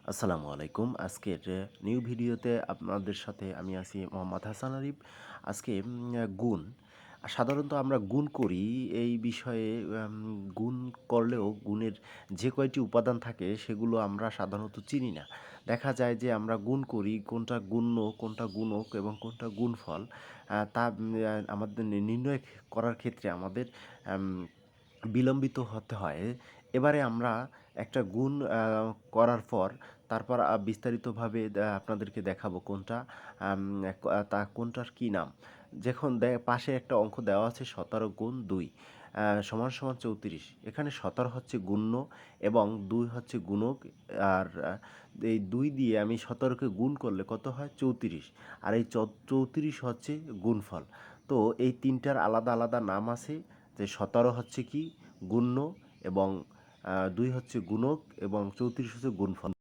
আসসালামু আলাইকুম। আজকের নিউ ভিডিওতে আপনাদের সাথে আমি আছি মোহাম্মদ হাসান আরিফ। আজকে গুণ। সাধারণত আমরা গুণ করি এই বিষয়ে গুণ করলেও গুণের যে কয়টি উপাদান থাকে সেগুলো আমরা সাধারণত চিনি না। দেখা যায় যে আমরা গুণ করি কোনটা গুণ্য, কোনটা গুণক এবং কোনটা গুণফল। তা আমাদের নির্ণয় করার ক্ষেত্রে আমাদের আম বিলম্বিত হতে হয়। এবারে আমরা একটা গুণ করার পর তারপর বিস্তারিতভাবে আপনাদেরকে দেখাবো কোনটা আম তা কোনটার কি নাম। যখন পাশে একটা অঙ্ক দেওয়া আছে ১৭ গুণ ২ সমান, সমান ৩৪। এখানে ১৭ হচ্ছে গুণ্য এবং ২ হচ্ছে গুণক। আর এই ২ দিয়ে আমি ১৭ কে গুণ করলে কত হয়? ৩৪। আর এই ৩৪ হচ্ছে গুণফল। তো এই ৩ টার আলাদা, আলাদা নাম আছে। যে ১৭ হচ্ছে কি? গুণ্য এবং ২ হচ্ছে গুণক এবং ৩৪ হচ্ছে গুণফল।